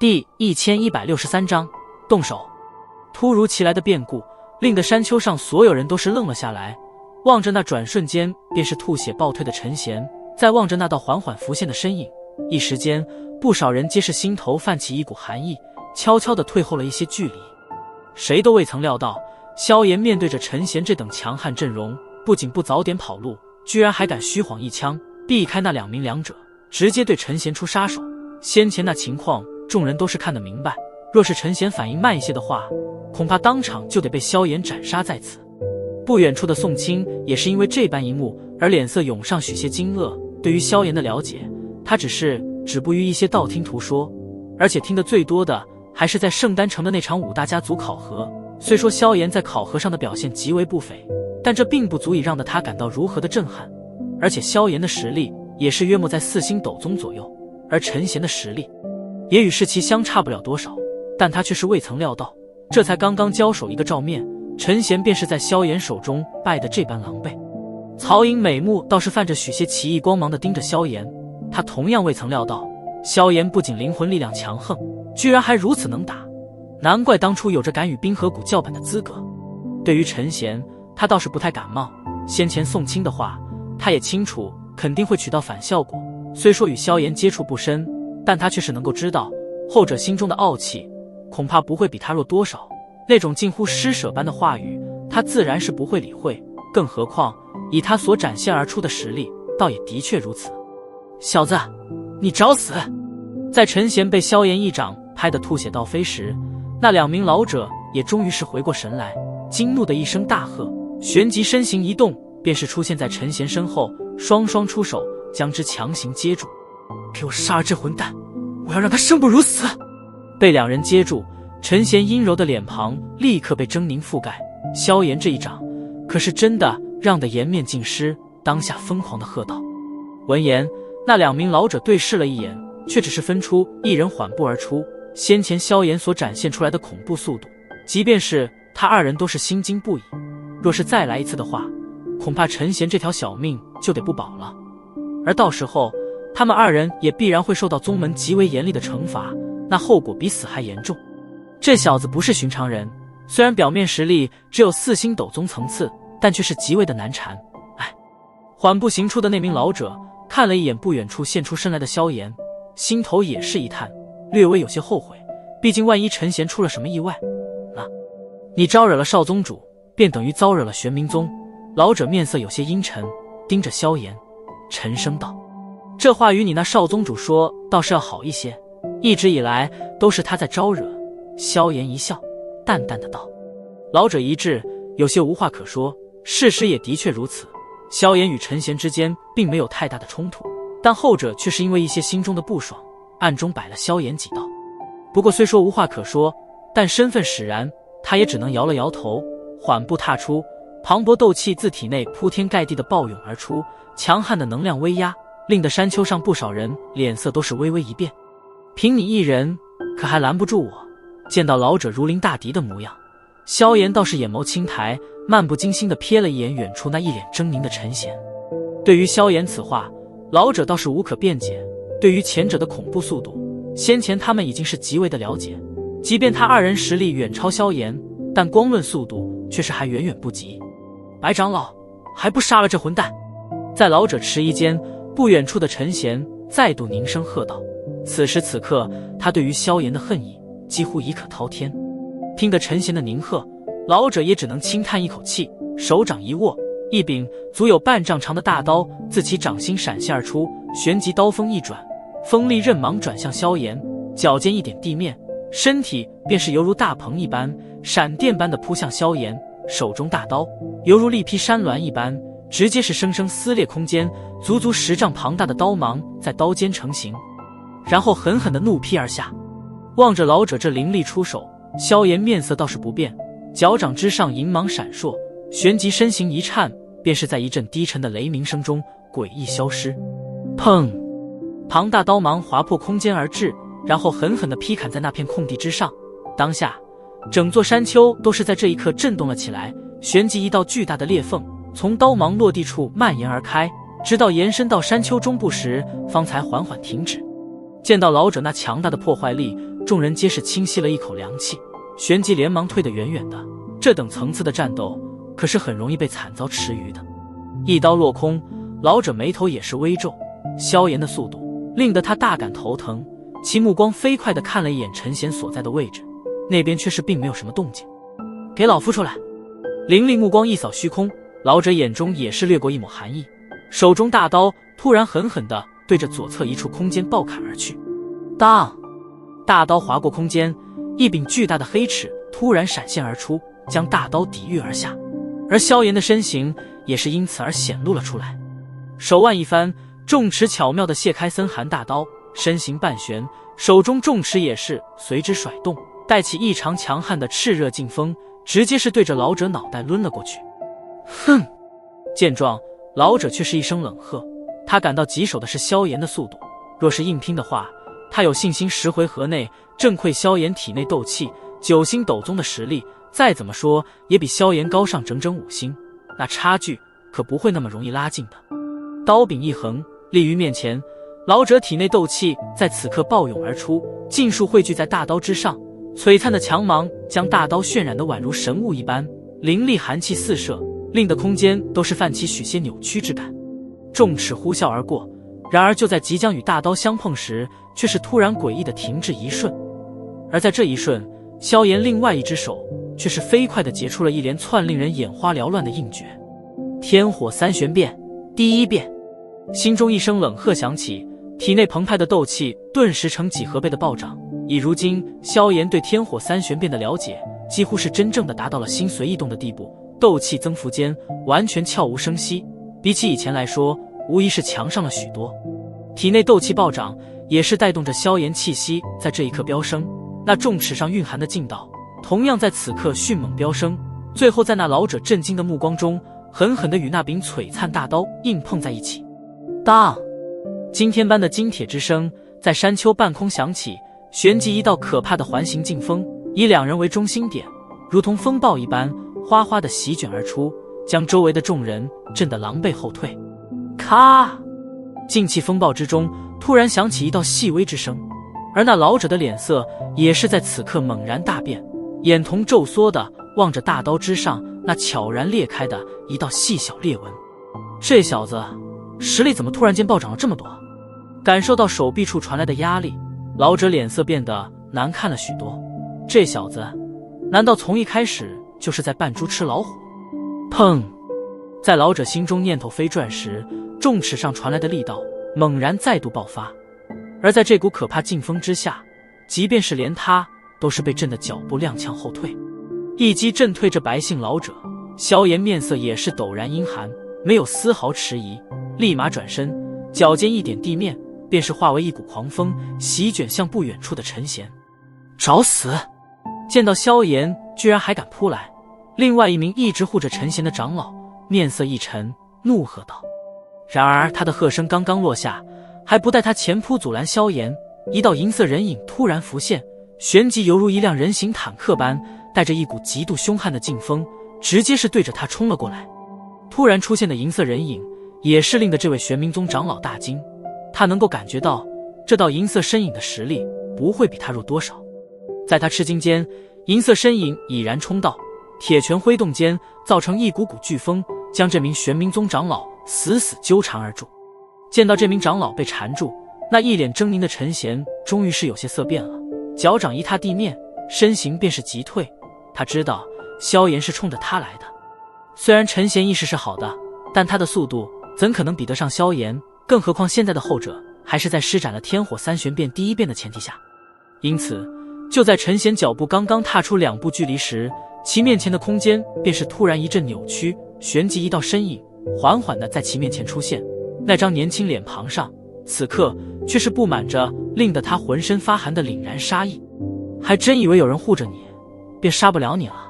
第1163章动手。突如其来的变故令得山丘上所有人都是愣了下来，望着那转瞬间便是吐血暴退的陈贤，再望着那道缓缓浮现的身影，一时间不少人皆是心头泛起一股寒意，悄悄地退后了一些距离。谁都未曾料到，萧炎面对着陈贤这等强悍阵容，不仅不早点跑路，居然还敢虚晃一枪避开那两名两者，直接对陈贤出杀手。先前那情况众人都是看得明白，若是陈贤反应慢一些的话，恐怕当场就得被萧炎斩杀在此。不远处的宋清也是因为这般一幕而脸色涌上许些惊愕。对于萧炎的了解，他止步于一些道听途说，而且听得最多的还是在圣丹城的那场五大家族考核。虽说萧炎在考核上的表现极为不菲，但这并不足以让得他感到如何的震撼。而且萧炎的实力也是约莫在4星斗宗左右，而陈贤的实力也与世奇相差不了多少，但他却是未曾料到，这才刚刚交手一个照面，陈贤便是在萧炎手中败得这般狼狈。曹颖美目倒是泛着许些奇异光芒地盯着萧炎，他同样未曾料到，萧炎不仅灵魂力量强横，居然还如此能打，难怪当初有着敢与冰河谷叫板的资格。对于陈贤，他倒是不太感冒，先前宋清的话，他也清楚肯定会起到反效果。虽说与萧炎接触不深，但他却是能够知道，后者心中的傲气恐怕不会比他弱多少。那种近乎施舍般的话语，他自然是不会理会，更何况以他所展现而出的实力，倒也的确如此。小子，你找死！在陈贤被萧炎一掌拍得吐血倒飞时，那两名老者也终于是回过神来，惊怒的一声大喝，旋即身形一动，便是出现在陈贤身后，双双出手将之强行接住。给我杀了这混蛋，我要让他生不如死！被两人接住，陈贤阴柔的脸庞立刻被狰狞覆盖。萧炎这一掌可是真的让得颜面尽失，当下疯狂地喝道。闻言，那两名老者对视了一眼，却只是分出一人缓步而出。先前萧炎所展现出来的恐怖速度，即便是他二人都是心惊不已，若是再来一次的话，恐怕陈贤这条小命就得不保了。而到时候他们二人也必然会受到宗门极为严厉的惩罚，那后果比死还严重。这小子不是寻常人，虽然表面实力只有4星斗宗层次，但却是极为的难缠。缓步行出的那名老者看了一眼不远处现出身来的萧炎，心头也是一叹，略微有些后悔，毕竟万一陈贤出了什么意外，你招惹了少宗主，便等于遭惹了玄冥宗。老者面色有些阴沉，盯着萧炎沉声道，这话与你那少宗主说倒是要好一些，一直以来都是他在招惹。萧炎一笑，淡淡的道。老者一滞，有些无话可说，事实也的确如此。萧炎与陈贤之间并没有太大的冲突，但后者却是因为一些心中的不爽，暗中摆了萧炎几道。不过虽说无话可说，但身份使然，他也只能摇了摇头，缓步踏出。磅礴斗气自体内铺天盖地的暴涌而出，强悍的能量威压令得山丘上不少人脸色都是微微一变。凭你一人可还拦不住我？见到老者如临大敌的模样，萧炎倒是眼眸轻抬，漫不经心地瞥了一眼远处那一脸狰狞的陈贤。对于萧炎此话，老者倒是无可辩解。对于前者的恐怖速度，先前他们已经是极为的了解，即便他二人实力远超萧炎，但光论速度却是还远远不及。白长老，还不杀了这混蛋！在老者迟疑间，不远处的陈贤再度凝声喝道。此时此刻，他对于萧炎的恨意几乎已可滔天。听得陈贤的凝喝，老者也只能轻叹一口气，手掌一握，一柄足有半丈长的大刀自其掌心闪现而出，旋即刀锋一转，锋利刃芒转向萧炎，脚尖一点地面，身体便是犹如大鹏一般，闪电般的扑向萧炎。手中大刀犹如力劈山峦一般，直接是生生撕裂空间，足足10丈庞大的刀芒在刀尖成型，然后狠狠地怒劈而下。望着老者这凌厉出手，萧炎面色倒是不变，脚掌之上银芒闪烁，旋即身形一颤，便是在一阵低沉的雷鸣声中诡异消失。砰！庞大刀芒划破空间而至，然后狠狠地劈砍在那片空地之上。当下整座山丘都是在这一刻震动了起来，旋即一道巨大的裂缝从刀芒落地处蔓延而开，直到延伸到山丘中部时方才缓缓停止。见到老者那强大的破坏力，众人皆是轻吸了一口凉气，旋即连忙退得远远的。这等层次的战斗可是很容易被惨遭池鱼的。一刀落空，老者眉头也是微皱，萧炎的速度令得他大感头疼，其目光飞快地看了一眼陈贤所在的位置，那边却是并没有什么动静。给老夫出来！凌厉目光一扫虚空，老者眼中也是掠过一抹寒意，手中大刀突然狠狠地对着左侧一处空间暴砍而去。当！大刀划过空间，一柄巨大的黑齿突然闪现而出，将大刀抵御而下，而萧炎的身形也是因此而显露了出来。手腕一翻，重尺巧妙地卸开森寒大刀，身形半旋，手中重尺也是随之甩动，带起异常强悍的炽热劲风，直接是对着老者脑袋抡了过去。哼！见状，老者却是一声冷喝，他感到棘手的是萧炎的速度，若是硬拼的话，他有信心10回合内震溃萧炎体内斗气，9星斗宗的实力，再怎么说也比萧炎高上整整5星，那差距可不会那么容易拉近的。刀柄一横，立于面前，老者体内斗气在此刻暴涌而出，尽数汇聚在大刀之上，璀璨的强芒将大刀渲染得宛如神物一般，凌厉寒气四射，令得空间都是泛起许些扭曲之感。重尺呼啸而过，然而就在即将与大刀相碰时，却是突然诡异的停滞一瞬。而在这一瞬，萧炎另外一只手却是飞快地结出了一连串令人眼花缭乱的硬诀。天火三玄变，第一变。心中一声冷喝响起，体内澎湃的斗气顿时成几何倍的暴涨。以如今萧炎对天火三玄变的了解，几乎是真正的达到了心随意动的地步，斗气增幅间完全悄无声息，比起以前来说，无疑是强上了许多。体内斗气暴涨，也是带动着萧炎气息在这一刻飙升，那重尺上蕴含的劲道同样在此刻迅猛飙升，最后在那老者震惊的目光中，狠狠地与那柄璀璨大刀硬碰在一起。当！惊天般的金铁之声在山丘半空响起，旋即一道可怕的环形劲风以两人为中心点，如同风暴一般哗哗地席卷而出，将周围的众人震得狼狈后退。咔！劲气风暴之中突然响起一道细微之声，而那老者的脸色也是在此刻猛然大变，眼瞳骤缩地望着大刀之上那悄然裂开的一道细小裂纹。这小子实力怎么突然间暴涨了这么多？感受到手臂处传来的压力，老者脸色变得难看了许多。这小子难道从一开始就是在扮猪吃老虎？砰！在老者心中念头飞转时，重尺上传来的力道猛然再度爆发，而在这股可怕劲风之下，即便是连他都是被震得脚步踉跄后退。一击震退这白姓老者，萧炎面色也是陡然阴寒，没有丝毫迟疑，立马转身，脚尖一点地面，便是化为一股狂风，席卷向不远处的陈贤。找死！见到萧炎居然还敢扑来，另外一名一直护着陈贤的长老面色一沉，怒喝道。然而他的喝声刚刚落下，还不待他前扑阻拦萧炎，一道银色人影突然浮现，旋即犹如一辆人形坦克般，带着一股极度凶悍的劲风，直接是对着他冲了过来。突然出现的银色人影也是令得这位玄冥宗长老大惊，他能够感觉到这道银色身影的实力不会比他弱多少。在他吃惊间，银色身影已然冲到，铁拳挥动间造成一股股飓风，将这名玄冥宗长老死死纠缠而住。见到这名长老被缠住，那一脸狰狞的陈贤终于是有些色变了，脚掌一踏地面，身形便是急退。他知道萧炎是冲着他来的。虽然陈贤意识是好的，但他的速度怎可能比得上萧炎，更何况现在的后者还是在施展了天火三玄变第一变的前提下。因此就在陈贤脚步刚刚踏出2步距离时，其面前的空间便是突然一阵扭曲，旋即一道身影缓缓地在其面前出现。那张年轻脸庞上此刻却是布满着令得他浑身发寒的凛然杀意。还真以为有人护着你便杀不了你了？